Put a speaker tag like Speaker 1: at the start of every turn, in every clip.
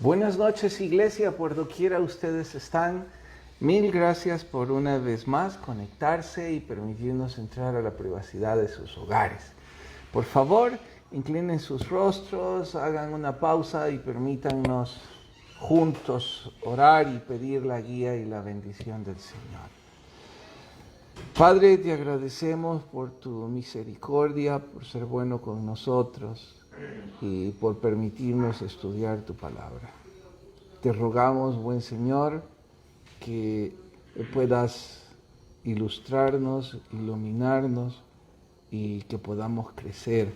Speaker 1: Buenas noches, iglesia, por doquiera ustedes están. Mil gracias por una vez más conectarse y permitirnos entrar a la privacidad de sus hogares. Por favor, inclinen sus rostros, hagan una pausa y permítannos juntos orar y pedir la guía y la bendición del Señor. Padre, te agradecemos por tu misericordia, por ser bueno con nosotros y por permitirnos estudiar tu palabra. Te rogamos, buen Señor, que puedas ilustrarnos, iluminarnos y que podamos crecer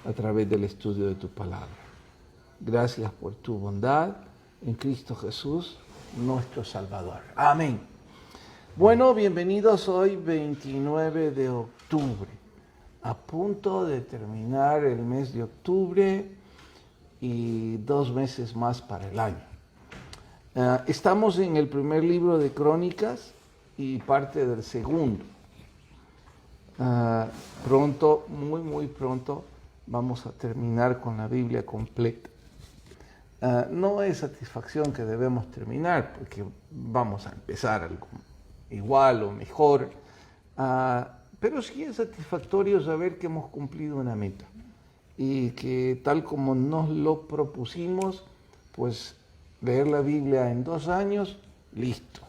Speaker 1: a través del estudio de tu palabra. Gracias por tu bondad en Cristo Jesús, nuestro Salvador. Amén. Bueno, bienvenidos hoy 29 de octubre, a punto de terminar el mes de octubre y 2 meses más para el año. Estamos en el primer libro de Crónicas y parte del segundo. Pronto, muy pronto, vamos a terminar con la Biblia completa. No es satisfacción que debemos terminar, porque vamos a empezar algo igual o mejor, pero sí es satisfactorio saber que hemos cumplido una meta y que tal como nos lo propusimos, pues leer la Biblia en 2 años, listo.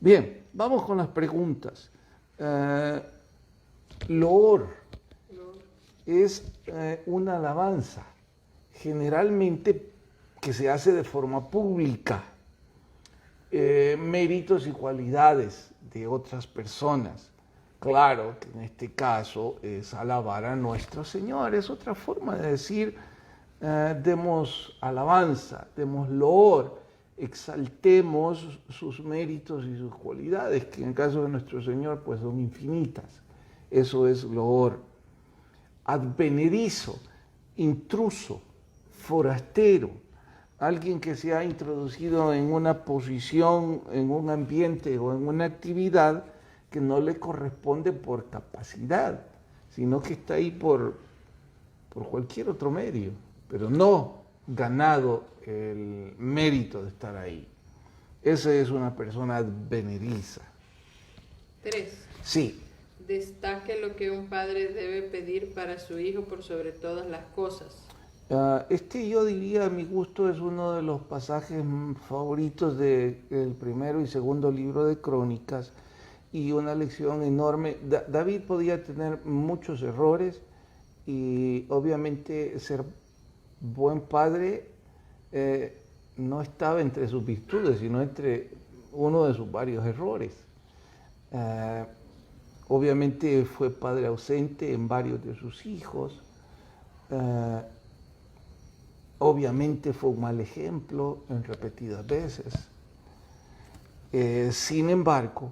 Speaker 1: Bien, vamos con las preguntas. Loor es una alabanza, generalmente que se hace de forma pública. Méritos y cualidades de otras personas. Claro que en este caso es alabar a nuestro Señor, es otra forma de decir demos alabanza, demos loor, exaltemos sus méritos y sus cualidades, que en el caso de nuestro Señor pues son infinitas. Eso es loor. Advenedizo, intruso, forastero, alguien que se ha introducido en una posición, en un ambiente o en una actividad que no le corresponde por capacidad, sino que está ahí por cualquier otro medio, pero no ganado el mérito de estar ahí. Esa es una persona advenediza.
Speaker 2: 3.
Speaker 1: Sí.
Speaker 2: Destaque lo que un padre debe pedir para su hijo por sobre todas las cosas.
Speaker 1: Yo diría, a mi gusto, es uno de los pasajes favoritos del primero y segundo libro de Crónicas y una lección enorme. David podía tener muchos errores y obviamente ser buen padre no estaba entre sus virtudes, sino entre uno de sus varios errores. Obviamente fue padre ausente en varios de sus hijos. Obviamente fue un mal ejemplo en repetidas veces. Sin embargo,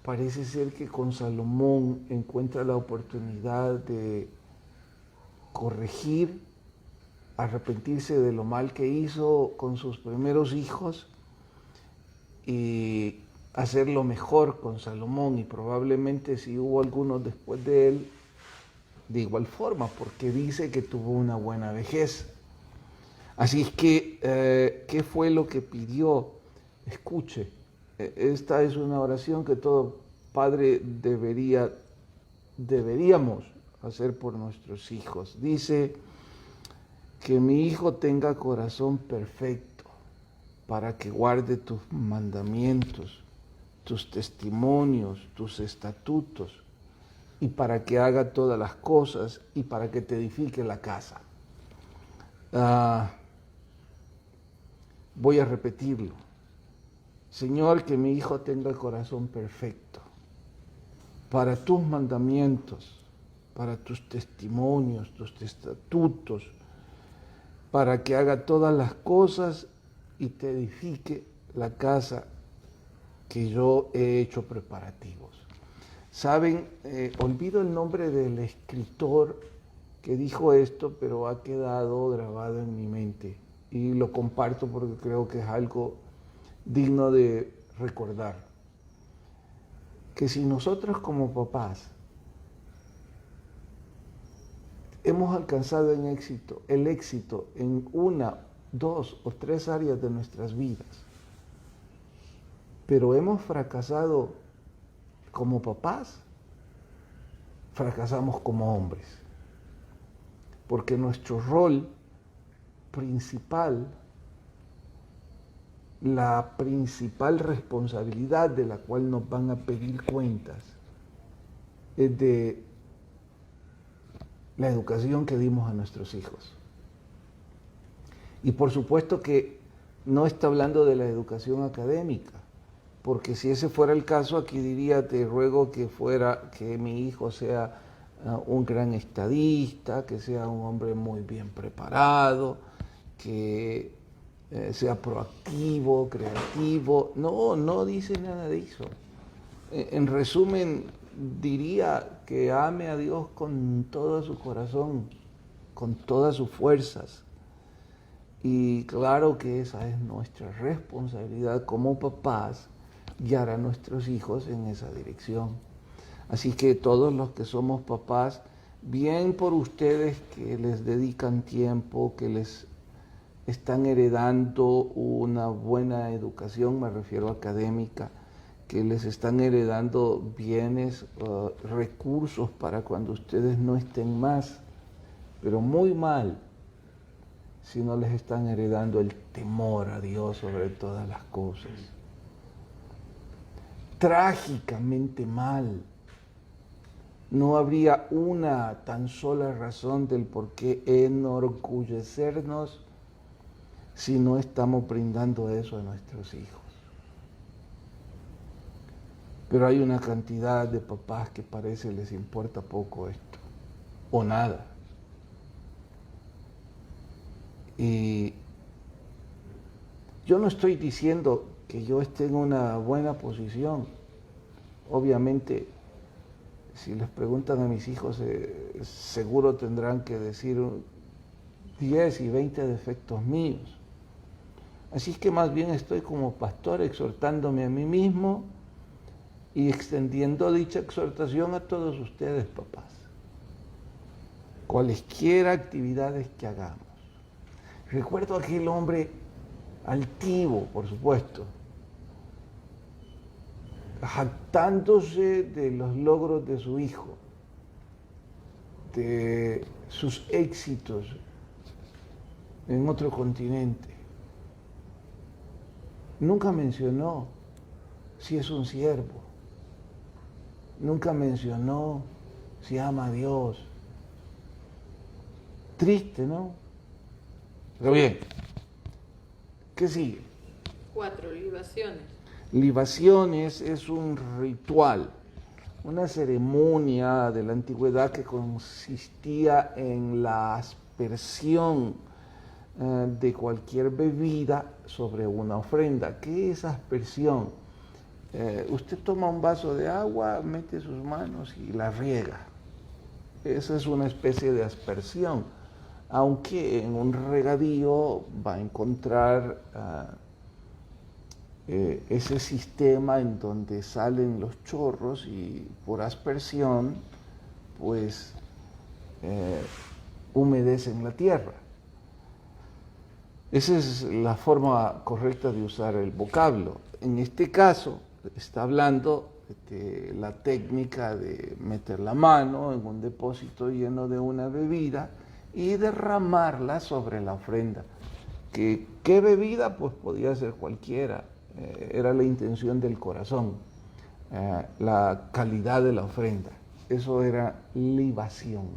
Speaker 1: parece ser que con Salomón encuentra la oportunidad de corregir, arrepentirse de lo mal que hizo con sus primeros hijos y hacerlo mejor con Salomón, y probablemente si hubo algunos después de él, de igual forma, porque dice que tuvo una buena vejez. Así es que, ¿qué fue lo que pidió? Escuche, esta es una oración que todo padre deberíamos hacer por nuestros hijos. Dice, que mi hijo tenga corazón perfecto para que guarde tus mandamientos, tus testimonios, tus estatutos, y para que haga todas las cosas y para que te edifique la casa. Voy a repetirlo. Señor, que mi hijo tenga el corazón perfecto para tus mandamientos, para tus testimonios, tus estatutos, para que haga todas las cosas y te edifique la casa que yo he hecho preparativos. Saben, olvido el nombre del escritor que dijo esto, pero ha quedado grabado en mi mente y lo comparto porque creo que es algo digno de recordar. Que si nosotros como papás hemos alcanzado el éxito en una 2 o 3 áreas de nuestras vidas. Pero hemos fracasado como papás, fracasamos como hombres. Porque nuestro rol principal, la principal responsabilidad de la cual nos van a pedir cuentas, es de la educación que dimos a nuestros hijos. Y por supuesto que no está hablando de la educación académica, porque si ese fuera el caso, aquí diría, te ruego que mi hijo sea un gran estadista, que sea un hombre muy bien preparado, que sea proactivo, creativo. No, no dice nada de eso. En resumen, diría que ame a Dios con todo su corazón, con todas sus fuerzas. Y claro que esa es nuestra responsabilidad como papás, guiar a nuestros hijos en esa dirección. Así que todos los que somos papás, bien por ustedes que les dedican tiempo, que les están heredando una buena educación, me refiero a académica, que les están heredando bienes, recursos para cuando ustedes no estén más, pero muy mal si no les están heredando el temor a Dios sobre todas las cosas. Trágicamente mal. No habría una tan sola razón del por qué enorgullecernos si no estamos brindando eso a nuestros hijos. Pero hay una cantidad de papás que parece les importa poco esto, o nada. Y yo no estoy diciendo que yo esté en una buena posición. Obviamente, si les preguntan a mis hijos, seguro tendrán que decir 10 y 20 defectos míos. Así que más bien estoy como pastor exhortándome a mí mismo y extendiendo dicha exhortación a todos ustedes, papás. Cualesquiera actividades que hagamos. Recuerdo a aquel hombre altivo, por supuesto, jactándose de los logros de su hijo, de sus éxitos en otro continente. Nunca mencionó si es un siervo, nunca mencionó si ama a Dios. Triste, ¿no? Pero bien, ¿qué sigue?
Speaker 2: 4. Libaciones.
Speaker 1: Libaciones es un ritual, una ceremonia de la antigüedad que consistía en la aspersión de cualquier bebida sobre una ofrenda. ¿Qué es aspersión? Usted toma un vaso de agua, mete sus manos y la riega. Esa es una especie de aspersión, aunque en un regadío va a encontrar ese sistema en donde salen los chorros y por aspersión pues humedecen la tierra. Esa es la forma correcta de usar el vocablo. En este caso está hablando de la técnica de meter la mano en un depósito lleno de una bebida y derramarla sobre la ofrenda. ¿Qué bebida? Pues podía ser cualquiera. Era la intención del corazón, la calidad de la ofrenda. Eso era libación.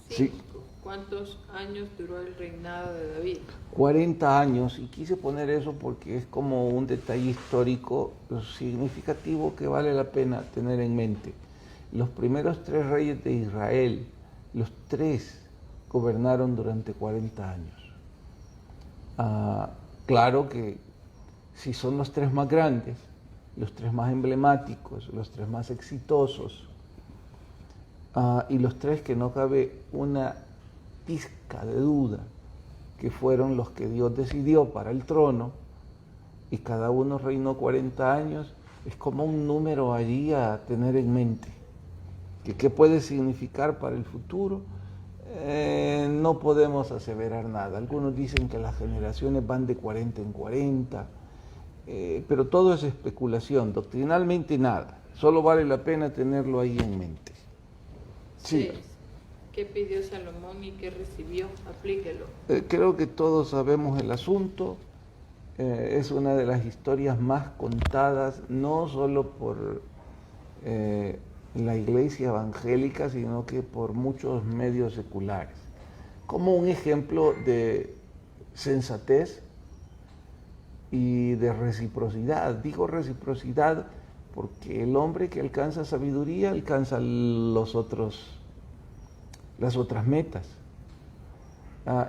Speaker 2: 5.
Speaker 1: Sí.
Speaker 2: ¿Cuántos años duró el reinado de David?
Speaker 1: 40 años, y quise poner eso porque es como un detalle histórico significativo que vale la pena tener en mente. Los primeros 3 reyes de Israel, los 3 gobernaron durante 40 años. Claro que si son los 3 más grandes, los 3 más emblemáticos, los 3 más exitosos, y los 3 que no cabe una pizca de duda que fueron los que Dios decidió para el trono, y cada uno reinó 40 años, es como un número allí a tener en mente. ¿Qué puede significar para el futuro? No podemos aseverar nada. Algunos dicen que las generaciones van de 40 en 40, pero todo es especulación, doctrinalmente nada. Solo vale la pena tenerlo ahí en mente. Sí.
Speaker 2: 6. ¿Qué pidió Salomón y qué recibió? Aplíquelo.
Speaker 1: Creo que todos sabemos el asunto. Es una de las historias más contadas, no solo por la iglesia evangélica, sino que por muchos medios seculares, como un ejemplo de sensatez y de reciprocidad. Digo reciprocidad porque el hombre que alcanza sabiduría alcanza las otras metas.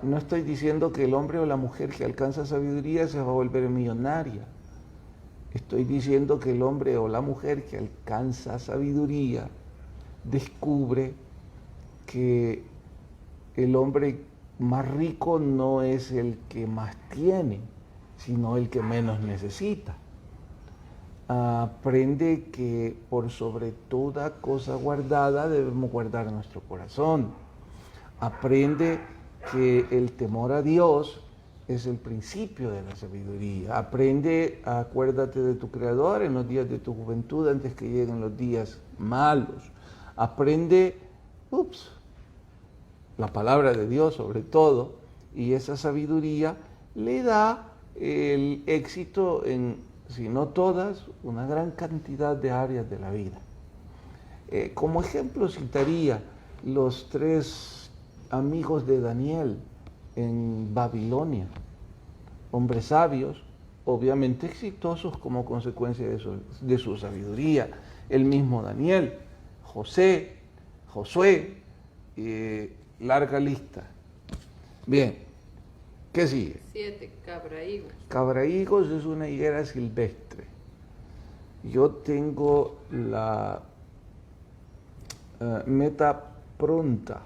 Speaker 1: No estoy diciendo que el hombre o la mujer que alcanza sabiduría se va a volver millonaria. Estoy diciendo que el hombre o la mujer que alcanza sabiduría descubre que el hombre más rico no es el que más tiene, sino el que menos necesita. Aprende que por sobre toda cosa guardada debemos guardar nuestro corazón. Aprende que el temor a Dios es el principio de la sabiduría. Aprende, acuérdate de tu Creador en los días de tu juventud antes que lleguen los días malos. Aprende, la palabra de Dios sobre todo, y esa sabiduría le da el éxito en, si no todas, una gran cantidad de áreas de la vida. Como ejemplo citaría los 3 amigos de Daniel en Babilonia, hombres sabios, obviamente exitosos como consecuencia de su sabiduría. El mismo Daniel, José, Josué, larga lista. Bien, ¿qué sigue?
Speaker 2: 7. Cabrahigos.
Speaker 1: Cabrahigos es una higuera silvestre. Yo tengo la meta pronta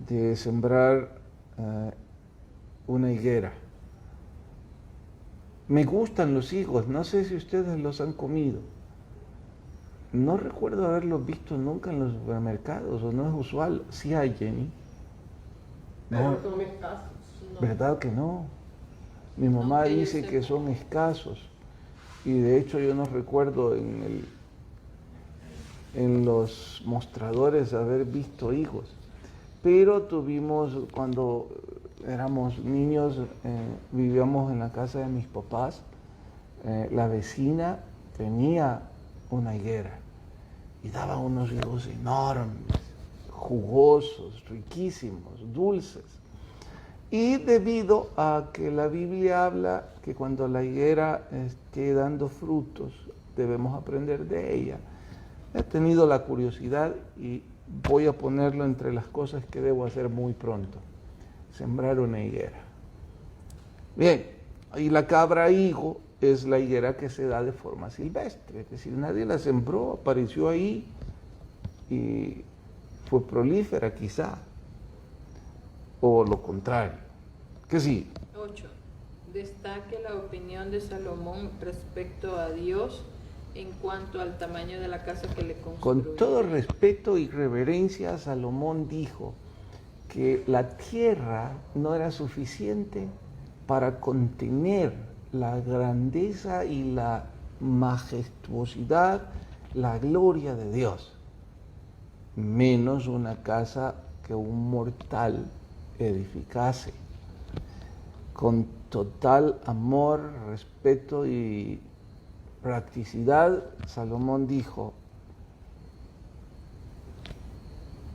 Speaker 1: de sembrar una higuera. Me gustan los higos, no sé si ustedes los han comido. No recuerdo haberlos visto nunca en los supermercados, o no es usual. Sí hay, Jenny. No,
Speaker 3: Pero son escasos. No.
Speaker 1: ¿Verdad que no? Mi mamá
Speaker 2: No, que yo
Speaker 1: dice
Speaker 2: sepa.
Speaker 1: que son escasos, y de hecho yo no recuerdo en los mostradores haber visto higos. Pero tuvimos, cuando éramos niños, vivíamos en la casa de mis papás, la vecina tenía una higuera y daba unos higos enormes, jugosos, riquísimos, dulces. Y debido a que la Biblia habla que cuando la higuera esté dando frutos, debemos aprender de ella, he tenido la curiosidad y voy a ponerlo entre las cosas que debo hacer muy pronto: sembrar una higuera. Bien, y la cabra higo es la higuera que se da de forma silvestre, es decir, nadie la sembró, apareció ahí y fue prolífera quizá, o lo contrario. ¿Qué sigue?
Speaker 2: 8. Destaque la opinión de Salomón respecto a Dios en cuanto al tamaño de la casa que le construyó.
Speaker 1: Con todo respeto y reverencia, Salomón dijo que la tierra no era suficiente para contener la grandeza y la majestuosidad, la gloria de Dios, menos una casa que un mortal edificase. Con total amor, respeto y practicidad, Salomón dijo: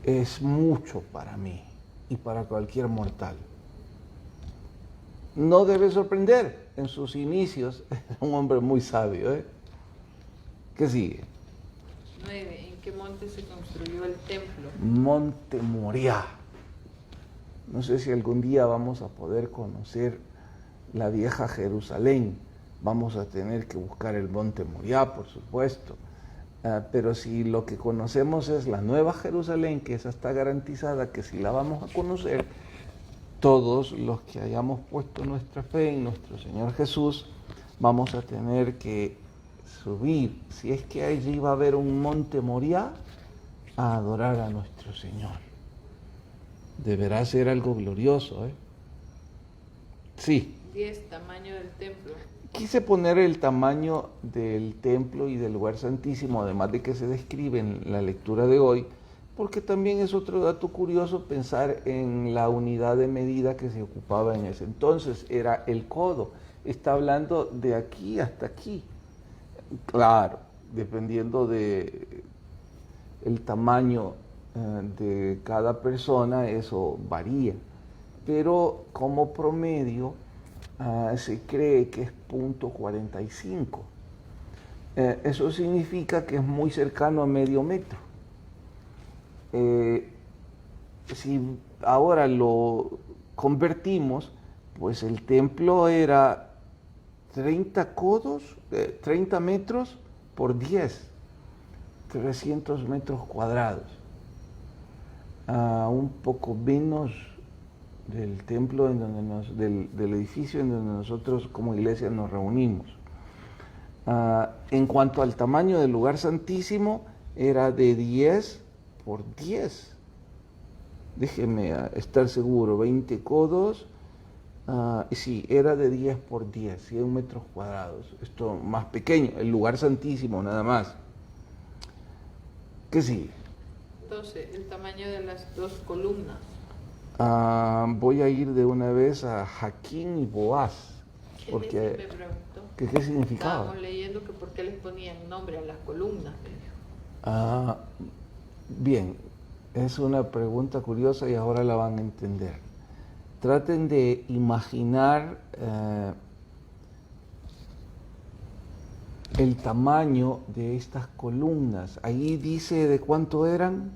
Speaker 1: es mucho para mí y para cualquier mortal. No debe sorprender, en sus inicios era un hombre muy sabio. ¿Qué sigue?
Speaker 2: 9. ¿En qué monte se construyó el templo?
Speaker 1: Monte Moriah. No sé si algún día vamos a poder conocer la vieja Jerusalén. Vamos a tener que buscar el Monte Moriah, por supuesto. Pero si lo que conocemos es la Nueva Jerusalén, que esa está garantizada, que si la vamos a conocer, todos los que hayamos puesto nuestra fe en nuestro Señor Jesús, vamos a tener que subir, si es que allí va a haber un Monte Moriah, a adorar a nuestro Señor. Deberá ser algo glorioso, ¿eh? Sí.
Speaker 2: 10. Tamaño del templo.
Speaker 1: Quise poner el tamaño del templo y del lugar santísimo, además de que se describe en la lectura de hoy, porque también es otro dato curioso pensar en la unidad de medida que se ocupaba en ese entonces, era el codo. Está hablando de aquí hasta aquí. Claro, dependiendo de el tamaño de cada persona, eso varía, pero como promedio se cree que es 0.45. Eso significa que es muy cercano a medio metro. Si ahora lo convertimos, pues el templo era 30 codos, 30 metros por 10, 300 metros cuadrados. Un poco menos del templo en donde del edificio en donde nosotros como iglesia nos reunimos. En cuanto al tamaño del lugar santísimo, era de 10 por 10. Déjeme estar seguro, 20 codos. Sí, era de 10 por 10, 100 metros cuadrados. Esto más pequeño, el lugar santísimo nada más. ¿Qué sigue?
Speaker 2: 12. El tamaño de las dos columnas.
Speaker 1: Voy a ir de una vez a Jaquín y Boaz. Porque,
Speaker 2: me preguntó.
Speaker 1: ¿Qué significaba?
Speaker 2: Estábamos leyendo que por qué les ponían nombre a las columnas. Me dijo.
Speaker 1: Bien, es una pregunta curiosa y ahora la van a entender. Traten de imaginar el tamaño de estas columnas. Ahí dice de cuánto eran.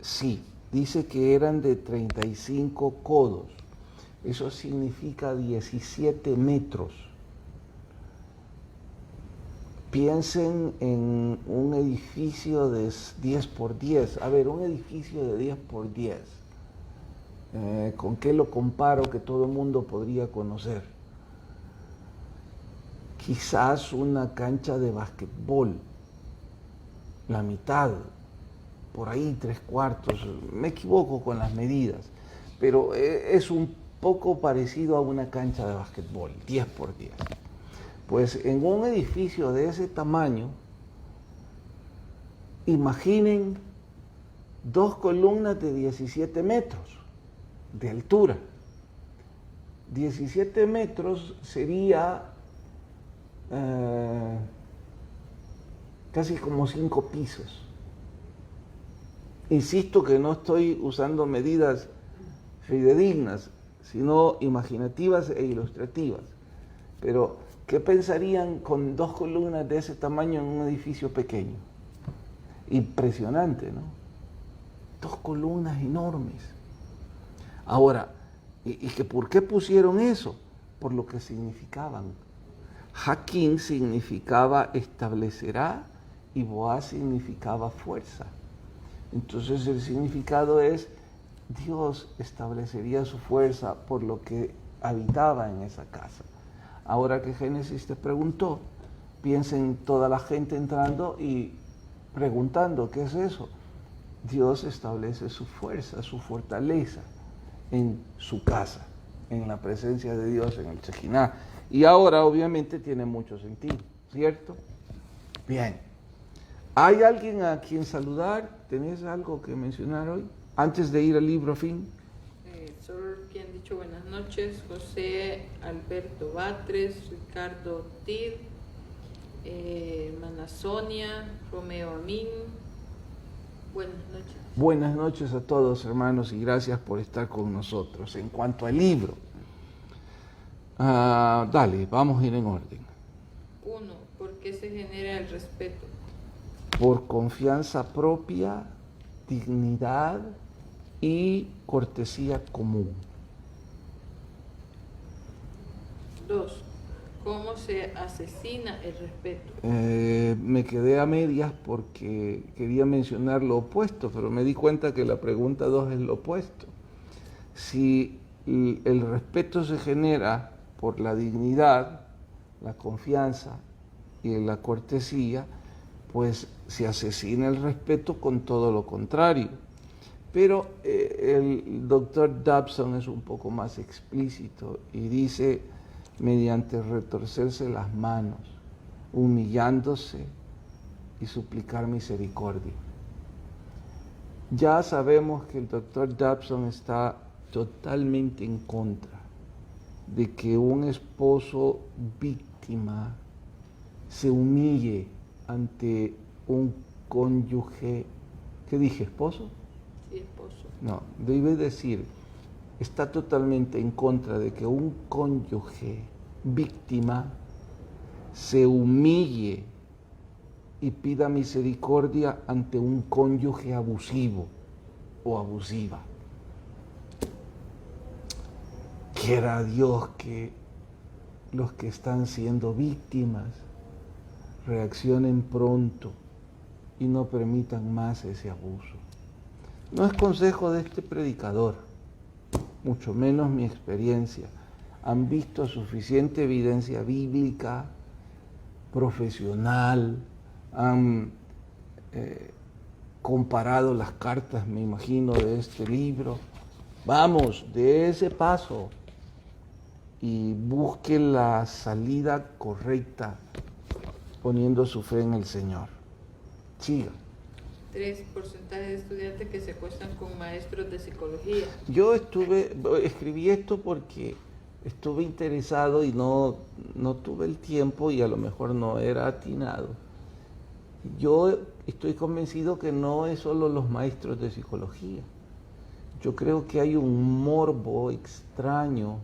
Speaker 1: Sí, dice que eran de 35 codos. Eso significa 17 metros. Piensen en un edificio de 10 por 10. A ver, un edificio de 10 por 10. ¿Con qué lo comparo que todo el mundo podría conocer? Quizás una cancha de basquetbol, la mitad, por ahí 3/4, me equivoco con las medidas, pero es un poco parecido a una cancha de basquetbol, 10 por 10. Pues en un edificio de ese tamaño, imaginen 2 columnas de 17 metros de altura. 17 metros sería casi como 5 pisos. Insisto que no estoy usando medidas fidedignas, sino imaginativas e ilustrativas. Pero, ¿qué pensarían con 2 columnas de ese tamaño en un edificio pequeño? Impresionante, ¿no? 2 columnas enormes. Ahora, ¿y que por qué pusieron eso? Por lo que significaban. Jaquín significaba establecerá y Boaz significaba fuerza. Entonces el significado es Dios establecería su fuerza por lo que habitaba en esa casa. Ahora que Génesis te preguntó, piensen toda la gente entrando y preguntando, ¿qué es eso? Dios establece su fuerza, su fortaleza en su casa, en la presencia de Dios, en el Shekinah. Y ahora obviamente tiene mucho sentido, ¿cierto? Bien. ¿Hay alguien a quien saludar? ¿Tenés algo que mencionar hoy? Antes de ir al libro fin.
Speaker 2: Solo que han dicho buenas noches: José Alberto Batres, Ricardo Tid, Mana Sonia, Romeo Amin. Buenas noches.
Speaker 1: Buenas noches a todos, hermanos, y gracias por estar con nosotros. En cuanto al libro, dale, vamos a ir en orden.
Speaker 2: 1. ¿Por qué se genera el respeto?
Speaker 1: Por confianza propia, dignidad y cortesía común.
Speaker 2: 2. ¿Cómo se asesina el respeto?
Speaker 1: Me quedé a medias porque quería mencionar lo opuesto, pero me di cuenta que la pregunta 2 es lo opuesto. Si el respeto se genera por la dignidad, la confianza y la cortesía, pues se asesina el respeto con todo lo contrario. Pero el doctor Dobson es un poco más explícito y dice, mediante retorcerse las manos, humillándose y suplicar misericordia. Ya sabemos que el doctor Dobson está totalmente en contra de que un esposo víctima se humille ante un cónyuge. ¿Qué dije, esposo?
Speaker 2: Sí, esposo.
Speaker 1: No, debe decir, está totalmente en contra de que un cónyuge víctima se humille y pida misericordia ante un cónyuge abusivo o abusiva. Quiera Dios que los que están siendo víctimas reaccionen pronto y no permitan más ese abuso. No es consejo de este predicador, mucho menos mi experiencia. Han visto suficiente evidencia bíblica, profesional, han comparado las cartas, me imagino, de este libro. Vamos, de ese paso y busque la salida correcta poniendo su fe en el Señor. Siga.
Speaker 2: 3% de estudiantes que se acuestan con maestros de psicología.
Speaker 1: Yo escribí esto porque estuve interesado y no tuve el tiempo y a lo mejor no era atinado. Yo estoy convencido que no es solo los maestros de psicología. Yo creo que hay un morbo extraño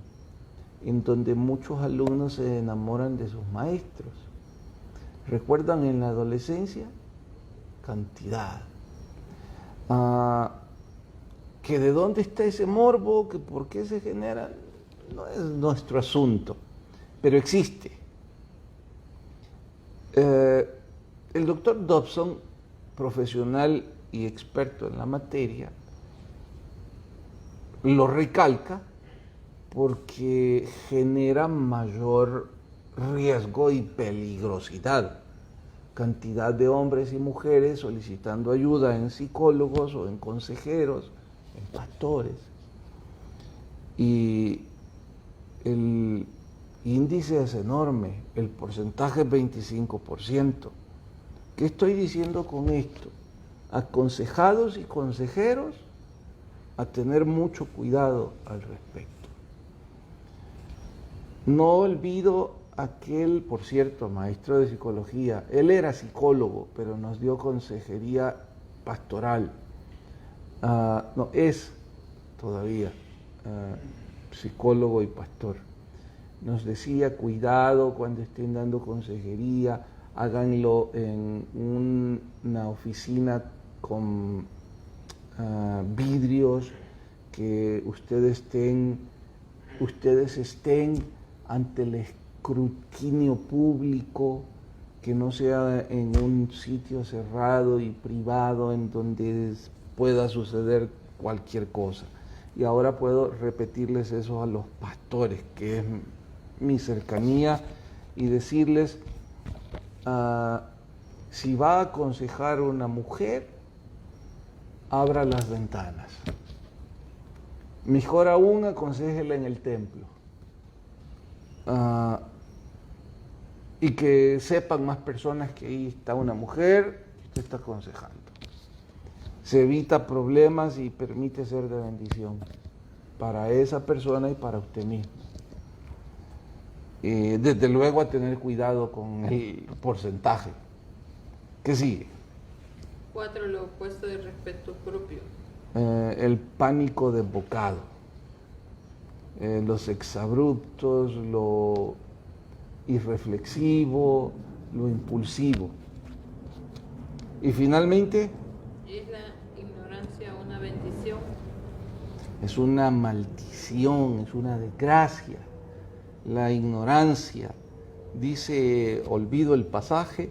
Speaker 1: en donde muchos alumnos se enamoran de sus maestros. ¿Recuerdan en la adolescencia? Cantidad. Que de dónde está ese morbo, que por qué se genera, no es nuestro asunto, pero existe. El doctor Dobson, profesional y experto en la materia, lo recalca porque genera mayor riesgo y peligrosidad. Cantidad de hombres y mujeres solicitando ayuda en psicólogos o en consejeros, en pastores. Y el índice es enorme, el porcentaje es 25%. ¿Qué estoy diciendo con esto? Aconsejados y consejeros a tener mucho cuidado al respecto. No olvido aquel, por cierto, maestro de psicología. Él era psicólogo, pero nos dio consejería pastoral. No, es todavía psicólogo y pastor. Nos decía, cuidado cuando estén dando consejería, háganlo en una oficina con vidrios, que ustedes estén ante el escrutinio público, que no sea en un sitio cerrado y privado en donde pueda suceder cualquier cosa. Y ahora puedo repetirles eso a los pastores, que es mi cercanía, y decirles, si va a aconsejar a una mujer, abra las ventanas. Mejor aún, aconséjela en el templo. Y que sepan más personas que ahí está una mujer que usted está aconsejando. Se evita problemas y permite ser de bendición para esa persona y para usted mismo. Desde luego a tener cuidado con el porcentaje. ¿Qué sigue?
Speaker 2: 4, lo opuesto del respeto propio.
Speaker 1: El pánico desbocado, los exabruptos, lo irreflexivo, lo impulsivo. Y finalmente,
Speaker 2: ¿Es la ignorancia una bendición?
Speaker 1: es una maldición, es una desgracia. La ignorancia, dice, olvido el pasaje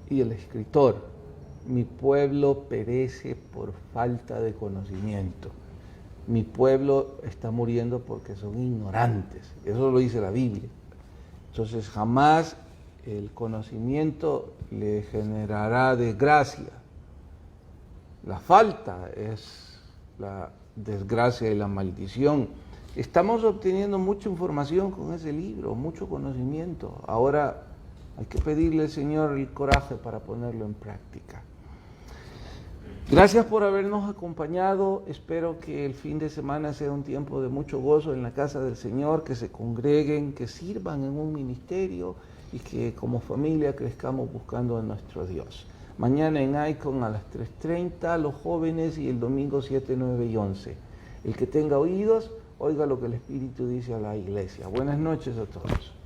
Speaker 1: y el escritor, mi pueblo perece por falta de conocimiento. Mi pueblo está muriendo porque son ignorantes. Eso lo dice la Biblia. Entonces jamás el conocimiento le generará desgracia. La falta es la desgracia y la maldición. Estamos obteniendo mucha información con ese libro, mucho conocimiento. Ahora hay que pedirle al Señor el coraje para ponerlo en práctica. Gracias por habernos acompañado. Espero que el fin de semana sea un tiempo de mucho gozo en la casa del Señor, que se congreguen, que sirvan en un ministerio y que como familia crezcamos buscando a nuestro Dios. Mañana en Icon a las 3:30 los jóvenes y el domingo 7, 9 y 11. El que tenga oídos, oiga lo que el Espíritu dice a la iglesia. Buenas noches a todos.